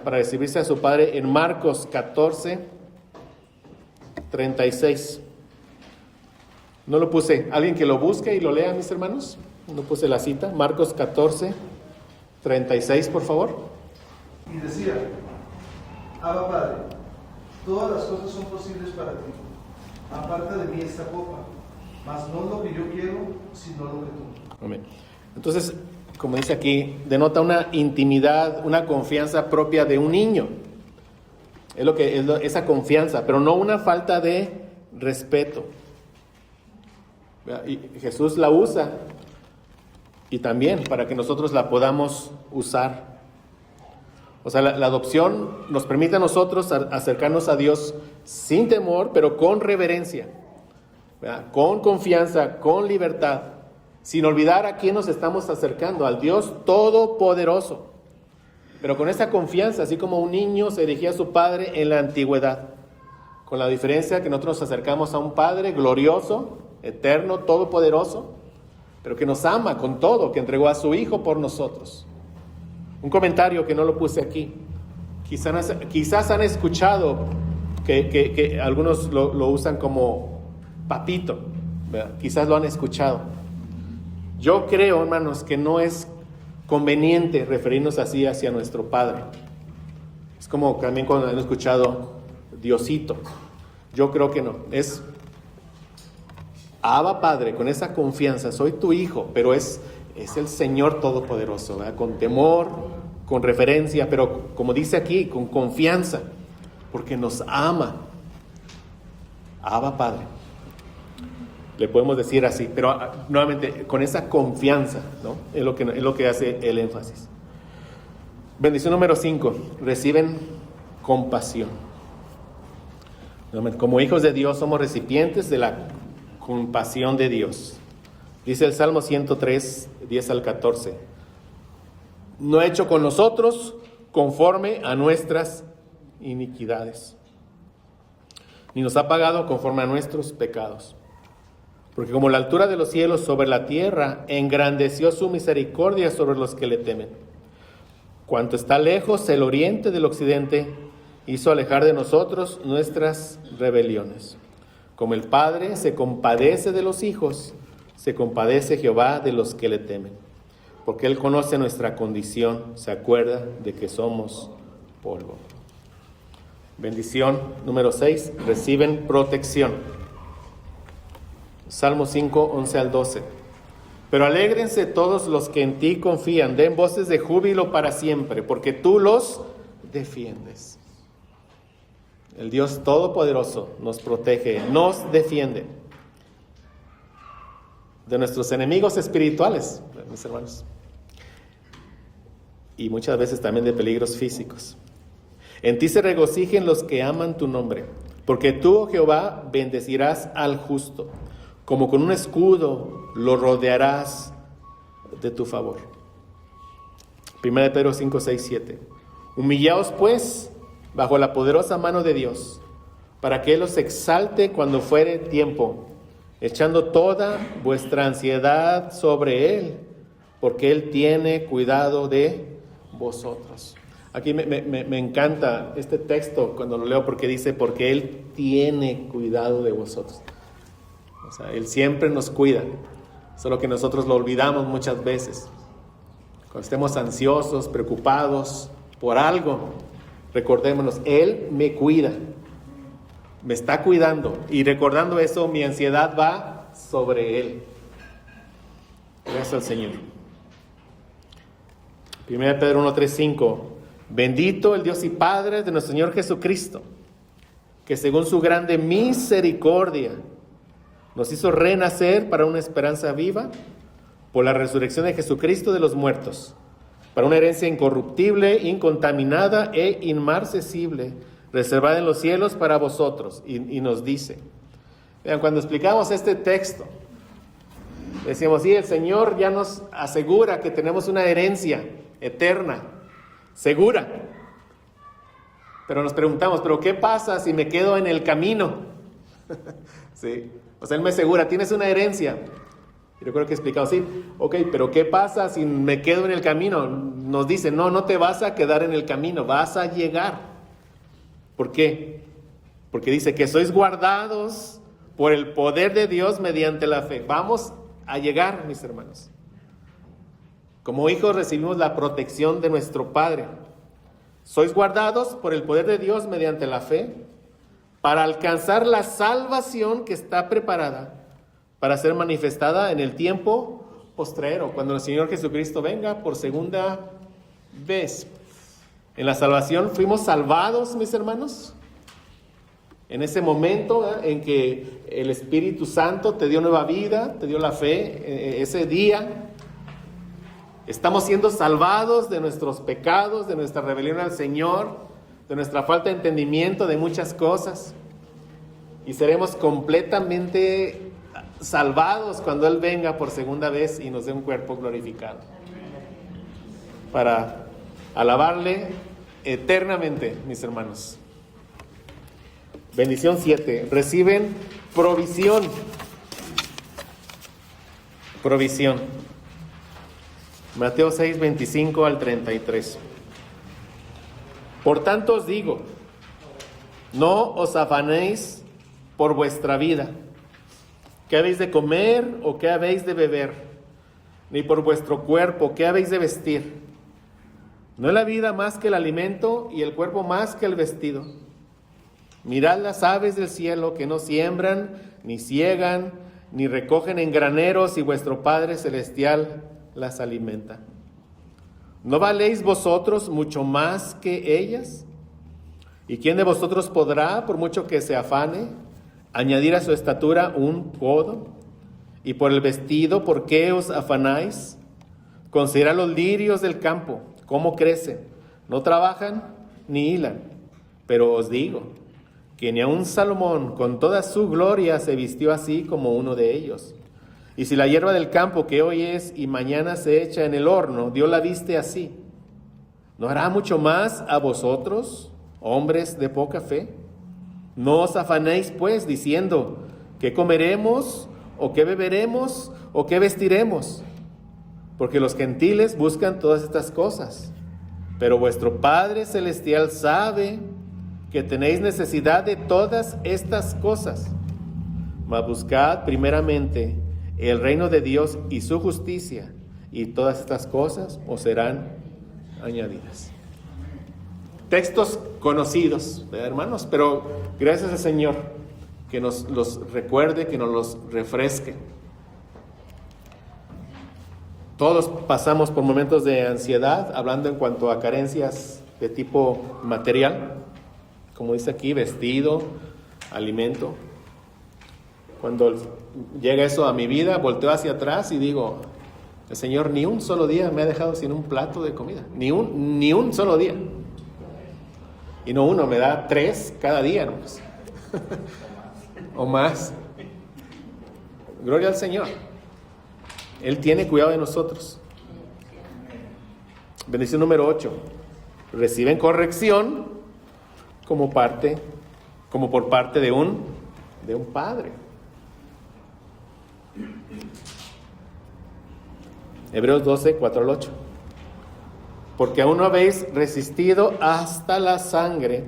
para recibirse a su Padre en Marcos 14:36. No lo puse. ¿Alguien que lo busque y lo lea, mis hermanos? No puse la cita. Marcos 14:36, por favor. Y decía, Abba Padre, todas las cosas son posibles para ti. Aparta de mí esta copa, mas no lo que yo quiero, sino lo que tú. Amén. Entonces, como dice aquí, denota una intimidad, una confianza propia de un niño. Esa confianza, pero no una falta de respeto. Y Jesús la usa y también para que nosotros la podamos usar. O sea, la adopción nos permite a nosotros acercarnos a Dios sin temor, pero con reverencia, ¿verdad? Con confianza, con libertad, sin olvidar a quién nos estamos acercando, al Dios Todopoderoso. Pero con esa confianza, así como un niño se dirigía a su padre en la antigüedad, con la diferencia que nosotros nos acercamos a un Padre glorioso, eterno, todopoderoso, pero que nos ama con todo, que entregó a su Hijo por nosotros. Un comentario que no lo puse aquí. Quizás han escuchado que algunos lo usan como papito, ¿verdad? Quizás lo han escuchado. Yo creo, hermanos, que no es conveniente referirnos así hacia nuestro Padre. Es como también cuando han escuchado Diosito. Yo creo que no. Es Abba Padre, con esa confianza, soy tu hijo, pero es el Señor Todopoderoso, ¿verdad? Con temor, con referencia, pero como dice aquí, con confianza, porque nos ama. Abba Padre. Le podemos decir así, pero nuevamente con esa confianza, ¿no? Es lo que hace el énfasis. Bendición número 5, reciben compasión. Nuevamente, como hijos de Dios somos recipientes de la compasión de Dios. Dice el Salmo 103, 10 al 14. No ha hecho con nosotros conforme a nuestras iniquidades, ni nos ha pagado conforme a nuestros pecados. Porque como la altura de los cielos sobre la tierra, engrandeció su misericordia sobre los que le temen. Cuanto está lejos el oriente del occidente, hizo alejar de nosotros nuestras rebeliones. Como el Padre se compadece de los hijos, se compadece Jehová de los que le temen. Porque Él conoce nuestra condición, se acuerda de que somos polvo. Bendición número 6, reciben protección. Salmo 5, 11 al 12. Pero alégrense todos los que en ti confían, den voces de júbilo para siempre, porque tú los defiendes. El Dios Todopoderoso nos protege, nos defiende de nuestros enemigos espirituales, mis hermanos, y muchas veces también de peligros físicos. En ti se regocijen los que aman tu nombre, porque tú, oh Jehová, bendecirás al justo. Como con un escudo lo rodearás de tu favor. 1 Pedro 5, 6, 7. Humillaos pues bajo la poderosa mano de Dios, para que Él os exalte cuando fuere tiempo, echando toda vuestra ansiedad sobre Él, porque Él tiene cuidado de vosotros. Aquí me encanta este texto cuando lo leo, porque dice, porque Él tiene cuidado de vosotros. O sea, Él siempre nos cuida, solo que nosotros lo olvidamos muchas veces. Cuando estemos ansiosos, preocupados por algo, recordémonos, Él me cuida, me está cuidando, y recordando eso, mi ansiedad va sobre Él. Gracias al Señor. 1 Pedro 1, 3, 5. Bendito el Dios y Padre de nuestro Señor Jesucristo, que según su grande misericordia nos hizo renacer para una esperanza viva por la resurrección de Jesucristo de los muertos, para una herencia incorruptible, incontaminada e inmarcesible, reservada en los cielos para vosotros. Y nos dice, vean, cuando explicamos este texto, decíamos, sí, el Señor ya nos asegura que tenemos una herencia eterna, segura. Pero nos preguntamos, ¿pero qué pasa si me quedo en el camino? Sí. O sea, Él me asegura, tienes una herencia. Y recuerdo que he explicado, sí, ok, pero ¿qué pasa si me quedo en el camino? Nos dice, no te vas a quedar en el camino, vas a llegar. ¿Por qué? Porque dice que sois guardados por el poder de Dios mediante la fe. Vamos a llegar, mis hermanos. Como hijos recibimos la protección de nuestro Padre. Sois guardados por el poder de Dios mediante la fe, para alcanzar la salvación que está preparada para ser manifestada en el tiempo postrero, cuando el Señor Jesucristo venga por segunda vez. En la salvación fuimos salvados, mis hermanos. En ese momento en que el Espíritu Santo te dio nueva vida, te dio la fe, ese día estamos siendo salvados de nuestros pecados, de nuestra rebelión al Señor, de nuestra falta de entendimiento de muchas cosas, y seremos completamente salvados cuando Él venga por segunda vez y nos dé un cuerpo glorificado para alabarle eternamente, mis hermanos. Bendición 7, reciben provisión. Provisión. Mateo 6, 25 al 33. Por tanto os digo, no os afanéis por vuestra vida, qué habéis de comer o qué habéis de beber, ni por vuestro cuerpo, qué habéis de vestir. ¿No es la vida más que el alimento y el cuerpo más que el vestido? Mirad las aves del cielo, que no siembran, ni siegan, ni recogen en graneros, y vuestro Padre Celestial las alimenta. ¿No valéis vosotros mucho más que ellas? ¿Y quién de vosotros podrá, por mucho que se afane, añadir a su estatura un codo? Y por el vestido, ¿por qué os afanáis? Considerad los lirios del campo, cómo crecen. No trabajan ni hilan. Pero os digo que ni aun Salomón con toda su gloria se vistió así como uno de ellos. Y si la hierba del campo que hoy es y mañana se echa en el horno, Dios la viste así, ¿no hará mucho más a vosotros, hombres de poca fe? No os afanéis pues diciendo, ¿qué comeremos? ¿O qué beberemos? ¿O qué vestiremos? Porque los gentiles buscan todas estas cosas. Pero vuestro Padre Celestial sabe que tenéis necesidad de todas estas cosas. Mas buscad primeramente el reino de Dios y su justicia, y todas estas cosas os serán añadidas. Textos conocidos, ¿verdad, hermanos? Pero gracias al Señor que nos los recuerde, que nos los refresque. Todos pasamos por momentos de ansiedad, hablando en cuanto a carencias de tipo material, como dice aquí, vestido, alimento. Cuando llega eso a mi vida, volteo hacia atrás y digo, el Señor ni un solo día me ha dejado sin un plato de comida, ni un solo día. Y no uno, me da 3 cada día, hermanos. O más. Gloria al Señor. Él tiene cuidado de nosotros. Bendición número 8. Reciben corrección como por parte de un padre. Hebreos 12, 4 al 8. Porque aún no habéis resistido hasta la sangre,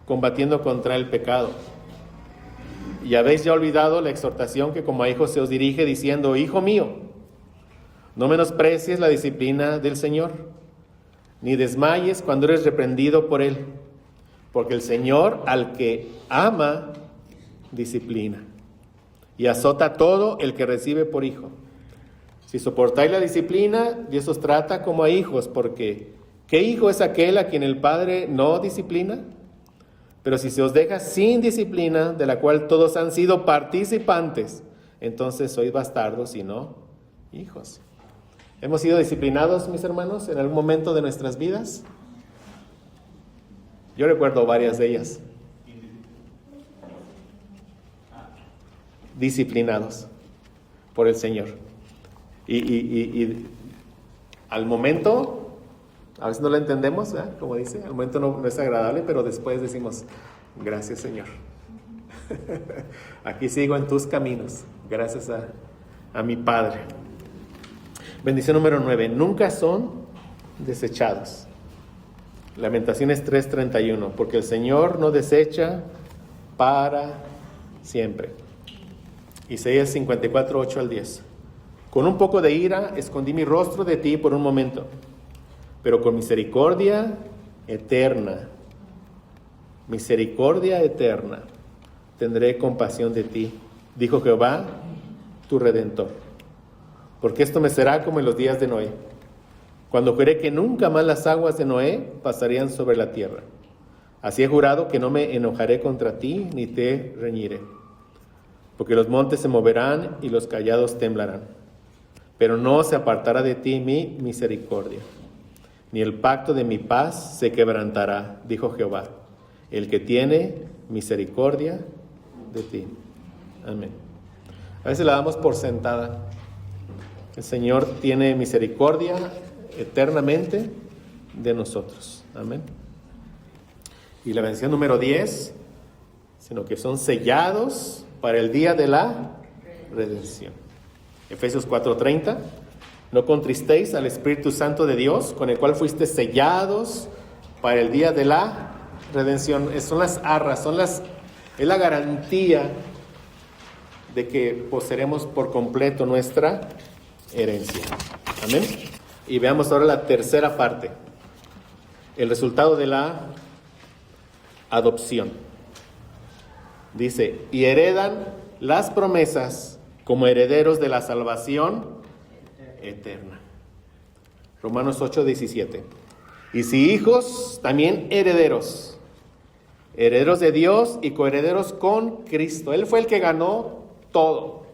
combatiendo contra el pecado. Y habéis ya olvidado la exhortación que como a hijos se os dirige, diciendo, Hijo mío, no menosprecies la disciplina del Señor, ni desmayes cuando eres reprendido por Él, porque el Señor al que ama, disciplina, y azota a todo el que recibe por hijo. Si soportáis la disciplina, Dios os trata como a hijos, porque ¿qué hijo es aquel a quien el Padre no disciplina? Pero si se os deja sin disciplina, de la cual todos han sido participantes, entonces sois bastardos y no hijos. ¿Hemos sido disciplinados, mis hermanos, en algún momento de nuestras vidas? Yo recuerdo varias de ellas. Disciplinados por el Señor. Y al momento, a veces no lo entendemos, ¿verdad? Como dice, al momento no es agradable, pero después decimos, gracias Señor. Aquí sigo en tus caminos, gracias a mi Padre. Bendición número 9, nunca son desechados. Lamentaciones 3:31, porque el Señor no desecha para siempre. Isaías 54, 8 al 10. Con un poco de ira escondí mi rostro de ti por un momento, pero con misericordia eterna, tendré compasión de ti, dijo Jehová, tu Redentor. Porque esto me será como en los días de Noé, cuando juré que nunca más las aguas de Noé pasarían sobre la tierra. Así he jurado que no me enojaré contra ti, ni te reñiré. Porque los montes se moverán y los callados temblarán. Pero no se apartará de ti mi misericordia, ni el pacto de mi paz se quebrantará, dijo Jehová, el que tiene misericordia de ti. Amén. A veces la damos por sentada. El Señor tiene misericordia eternamente de nosotros. Amén. Y la bendición número 10, sino que son sellados para el día de la redención. Efesios 4:30, no contristéis al Espíritu Santo de Dios, con el cual fuiste sellados para el día de la redención. Son las arras, es la garantía de que poseeremos por completo nuestra herencia. Amén. Y veamos ahora la tercera parte, el resultado de la adopción. Dice, y heredan las promesas como herederos de la salvación eterna. Romanos 8:17. Y si hijos, también herederos. Herederos de Dios y coherederos con Cristo. Él fue el que ganó todo.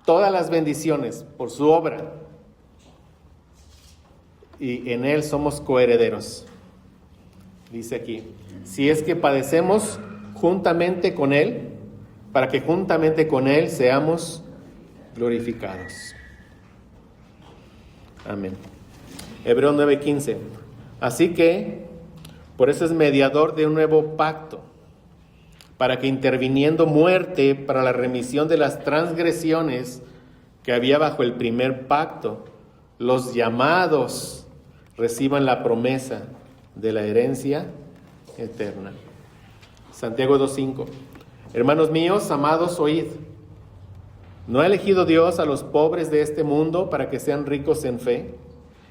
todas las bendiciones por su obra, y en Él somos coherederos. Dice aquí, si es que padecemos juntamente con Él, para que juntamente con Él seamos glorificados. Amén. Hebreos 9:15. Así que, por eso es mediador de un nuevo pacto, para que interviniendo muerte para la remisión de las transgresiones que había bajo el primer pacto, los llamados reciban la promesa de la herencia eterna. Santiago 2:5. Hermanos míos, amados, oíd. ¿No ha elegido Dios a los pobres de este mundo para que sean ricos en fe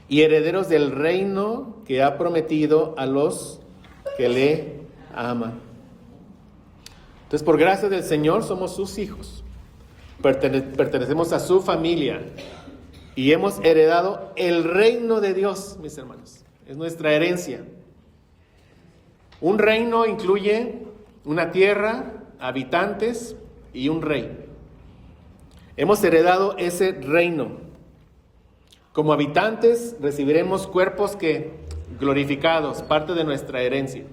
y herederos del reino que ha prometido a los que le aman? Entonces, por gracia del Señor, somos sus hijos. Pertenecemos a su familia y hemos heredado el reino de Dios, mis hermanos. Es nuestra herencia. Un reino incluye una tierra, habitantes y un rey. Hemos heredado ese reino. Como habitantes recibiremos cuerpos glorificados, parte de nuestra herencia,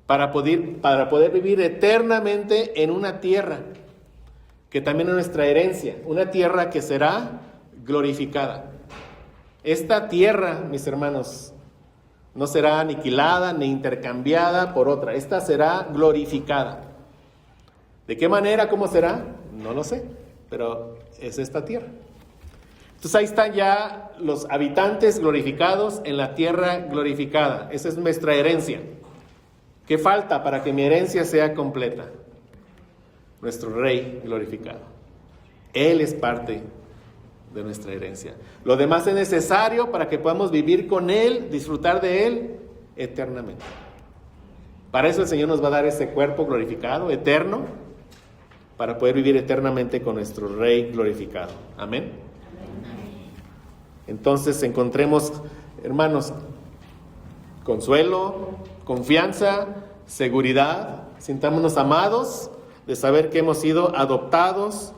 para poder vivir eternamente en una tierra que también es nuestra herencia, una tierra que será glorificada. Esta tierra, mis hermanos, no será aniquilada ni intercambiada por otra. Esta será glorificada. ¿De qué manera? ¿Cómo será? No lo sé, pero es esta tierra. Entonces ahí están ya los habitantes glorificados en la tierra glorificada. Esa es nuestra herencia. ¿Qué falta para que mi herencia sea completa? Nuestro Rey glorificado. Él es parte de nuestra herencia. Lo demás es necesario para que podamos vivir con Él, disfrutar de Él eternamente. Para eso el Señor nos va a dar ese cuerpo glorificado, eterno, para poder vivir eternamente con nuestro Rey glorificado. Amén. Entonces encontremos, hermanos, consuelo, confianza, seguridad, sintámonos amados de saber que hemos sido adoptados.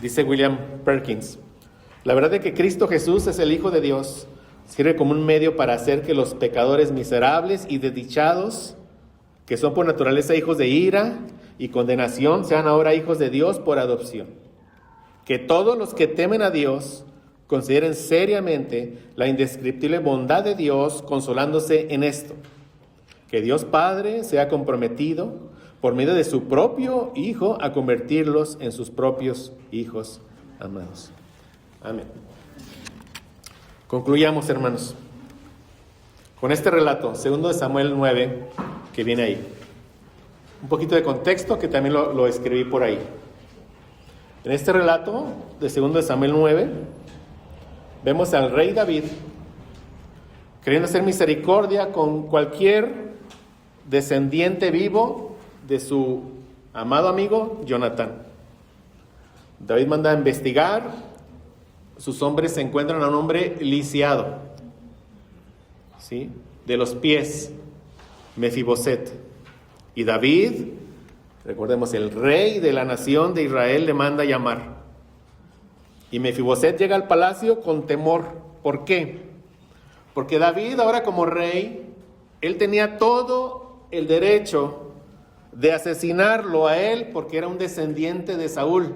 Dice William Perkins, la verdad de que Cristo Jesús es el Hijo de Dios sirve como un medio para hacer que los pecadores miserables y desdichados, que son por naturaleza hijos de ira y condenación, sean ahora hijos de Dios por adopción. Que todos los que temen a Dios consideren seriamente la indescriptible bondad de Dios, consolándose en esto: que Dios Padre se ha comprometido por medio de su propio Hijo a convertirlos en sus propios hijos amados. Amén. Concluyamos, hermanos, con este relato, 2 Samuel 9, que viene ahí. Un poquito de contexto que también lo escribí por ahí. En este relato de 2 Samuel 9, vemos al rey David queriendo hacer misericordia con cualquier descendiente vivo de su amado amigo Jonatán. David manda a investigar. Sus hombres se encuentran a un hombre lisiado, ¿sí?, de los pies, Mefiboset. Y David, recordemos, el rey de la nación de Israel, le manda a llamar. Y Mefiboset llega al palacio con temor. ¿Por qué? Porque David, ahora como rey, él tenía todo el derecho de asesinarlo a él porque era un descendiente de Saúl.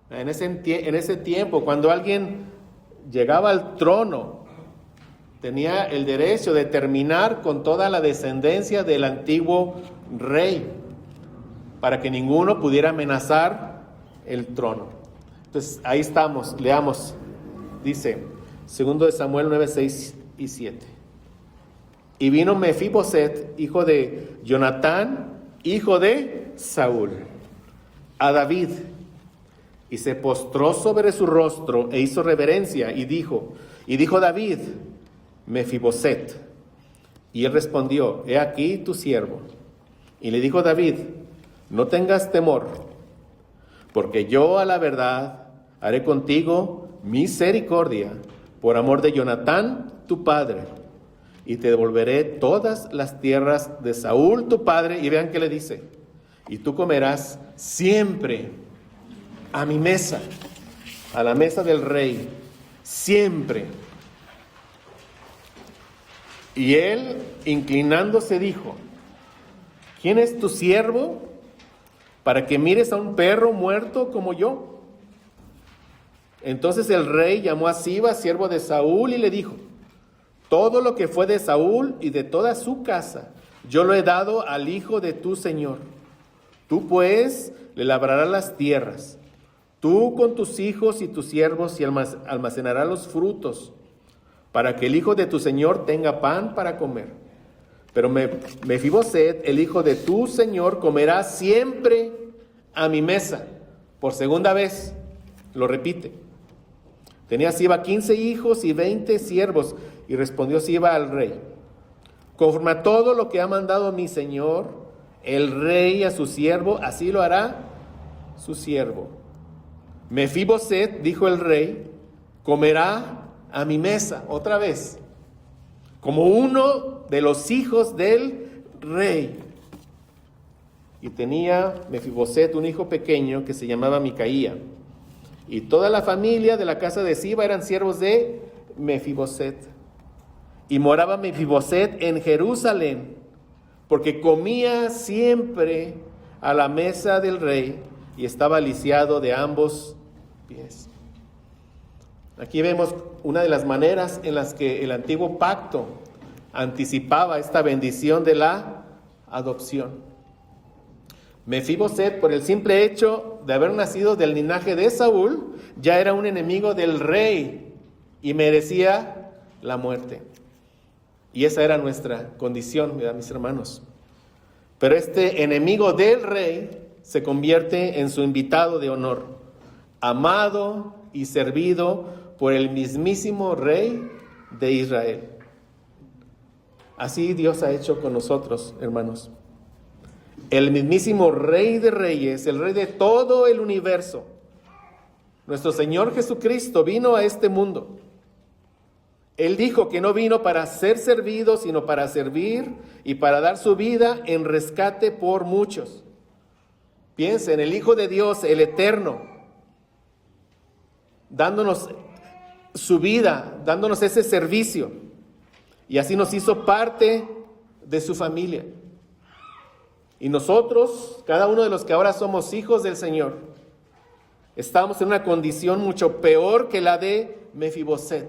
En ese tiempo, cuando alguien llegaba al trono, tenía el derecho de terminar con toda la descendencia del antiguo rey, para que ninguno pudiera amenazar el trono. Entonces, ahí estamos, leamos. Dice, 2 Samuel 9, 6 y 7. Y vino Mefiboset, hijo de Jonatán, hijo de Saúl, a David, y se postró sobre su rostro e hizo reverencia, y dijo David, Mefiboset. Y él respondió, he aquí tu siervo. Y le dijo David, no tengas temor, porque yo a la verdad haré contigo misericordia por amor de Jonatán, tu padre, y te devolveré todas las tierras de Saúl, tu padre. Y vean qué le dice, y tú comerás siempre a mi mesa, a la mesa del rey, siempre. Y él, inclinándose, dijo: ¿quién es tu siervo para que mires a un perro muerto como yo? Entonces el rey llamó a Siba, siervo de Saúl, y le dijo: todo lo que fue de Saúl y de toda su casa, yo lo he dado al hijo de tu señor. Tú pues le labrarás las tierras, tú con tus hijos y tus siervos, y almacenarás los frutos, para que el hijo de tu señor tenga pan para comer. Pero Mefiboset, el hijo de tu señor, comerá siempre a mi mesa. Por segunda vez, lo repite. Tenía Siba 15 hijos y 20 siervos, y respondió Siba al rey: conforme a todo lo que ha mandado mi señor, el rey a su siervo, así lo hará su siervo. Mefiboset, dijo el rey, comerá a mi mesa, otra vez, como uno de los hijos del rey. Y tenía Mefiboset un hijo pequeño que se llamaba Micaía. Y toda la familia de la casa de Siba eran siervos de Mefiboset. Y moraba Mefiboset en Jerusalén, porque comía siempre a la mesa del rey y estaba lisiado de ambos pies. Aquí vemos una de las maneras en las que el antiguo pacto anticipaba esta bendición de la adopción. Mefiboset, por el simple hecho de haber nacido del linaje de Saúl, ya era un enemigo del rey y merecía la muerte. Y esa era nuestra condición, ¿verdad, mis hermanos? Pero este enemigo del rey se convierte en su invitado de honor, amado y servido por el mismísimo rey de Israel. Así Dios ha hecho con nosotros, hermanos. El mismísimo Rey de Reyes, el Rey de todo el universo, nuestro Señor Jesucristo, vino a este mundo. Él dijo que no vino para ser servido, sino para servir y para dar su vida en rescate por muchos. Piensen, el Hijo de Dios, el Eterno, dándonos su vida, dándonos ese servicio, y así nos hizo parte de su familia. Y nosotros, cada uno de los que ahora somos hijos del Señor, estamos en una condición mucho peor que la de Mefiboset.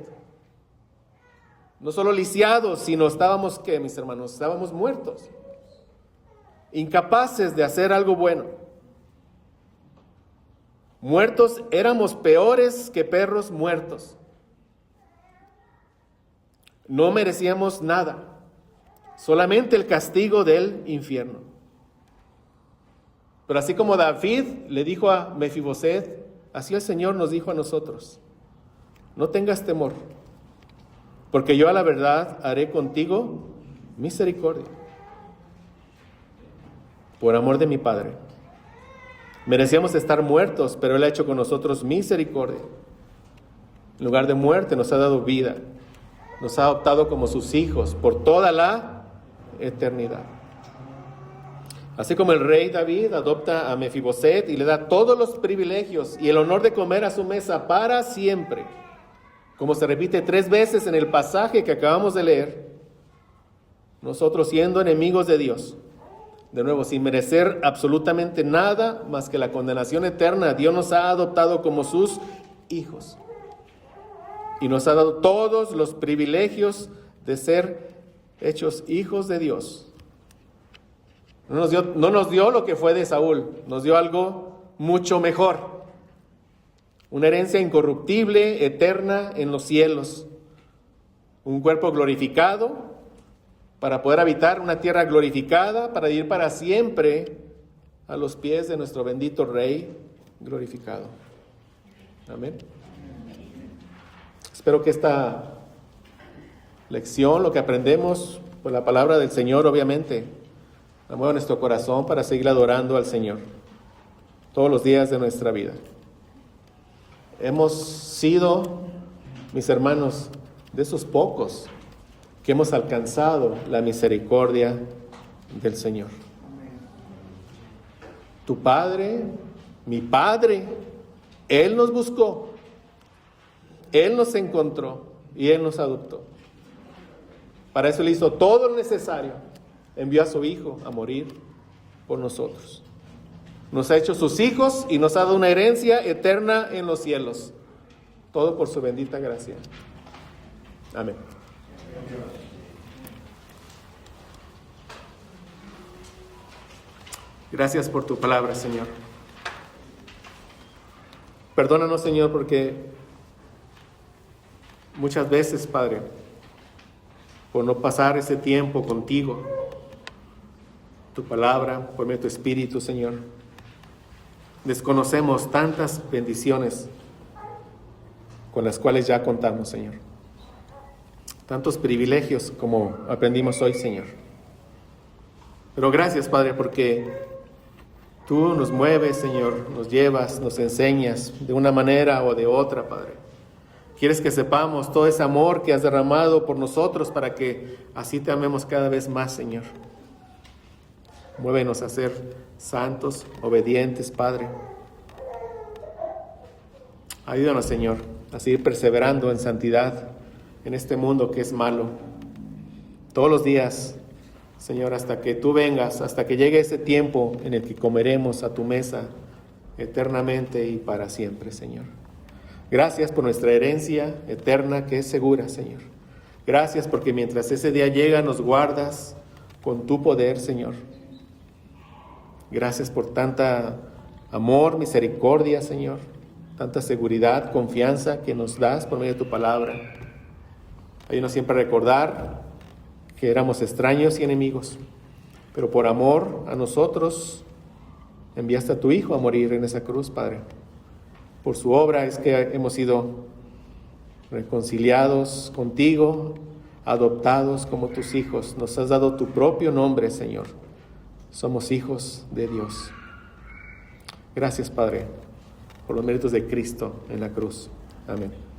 No solo lisiados, sino estábamos, ¿qué, mis hermanos? Estábamos muertos, incapaces de hacer algo bueno. Muertos, éramos peores que perros muertos. No merecíamos nada, solamente el castigo del infierno. Pero así como David le dijo a Mefiboset, así el Señor nos dijo a nosotros: no tengas temor, porque yo a la verdad haré contigo misericordia, por amor de mi Padre. Merecíamos estar muertos, pero Él ha hecho con nosotros misericordia. En lugar de muerte nos ha dado vida, nos ha adoptado como sus hijos por toda la eternidad. Así como el rey David adopta a Mefiboset y le da todos los privilegios y el honor de comer a su mesa para siempre, como se repite 3 veces en el pasaje que acabamos de leer, nosotros, siendo enemigos de Dios, de nuevo, sin merecer absolutamente nada más que la condenación eterna, Dios nos ha adoptado como sus hijos y nos ha dado todos los privilegios de ser hechos hijos de Dios. No nos dio lo que fue de Saúl, nos dio algo mucho mejor. Una herencia incorruptible, eterna en los cielos. Un cuerpo glorificado para poder habitar una tierra glorificada, para ir para siempre a los pies de nuestro bendito Rey glorificado. Amén. Espero que esta lección, lo que aprendemos por la palabra del Señor, obviamente, mueva nuestro corazón para seguir adorando al Señor todos los días de nuestra vida. Hemos sido, mis hermanos, de esos pocos que hemos alcanzado la misericordia del Señor. Tu Padre, mi Padre, Él nos buscó, Él nos encontró y Él nos adoptó. Para eso Él hizo todo lo necesario. Envió a su Hijo a morir por nosotros. Nos ha hecho sus hijos y nos ha dado una herencia eterna en los cielos. Todo por su bendita gracia. Amén. Gracias por tu palabra, Señor. Perdónanos, Señor, porque muchas veces, Padre, por no pasar ese tiempo contigo, tu palabra, por medio de tu Espíritu, Señor, desconocemos tantas bendiciones con las cuales ya contamos, Señor. Tantos privilegios como aprendimos hoy, Señor. Pero gracias, Padre, porque tú nos mueves, Señor, nos llevas, nos enseñas de una manera o de otra, Padre. Quieres que sepamos todo ese amor que has derramado por nosotros para que así te amemos cada vez más, Señor. Muévenos a ser santos, obedientes, Padre. Ayúdanos, Señor, a seguir perseverando en santidad en este mundo que es malo. Todos los días, Señor, hasta que tú vengas, hasta que llegue ese tiempo en el que comeremos a tu mesa eternamente y para siempre, Señor. Gracias por nuestra herencia eterna que es segura, Señor. Gracias porque mientras ese día llega nos guardas con tu poder, Señor. Gracias por tanta amor, misericordia, Señor. Tanta seguridad, confianza que nos das por medio de tu palabra. Ayúdanos siempre a recordar que éramos extraños y enemigos, pero por amor a nosotros enviaste a tu Hijo a morir en esa cruz, Padre. Por su obra es que hemos sido reconciliados contigo, adoptados como tus hijos. Nos has dado tu propio nombre, Señor. Somos hijos de Dios. Gracias, Padre, por los méritos de Cristo en la cruz. Amén.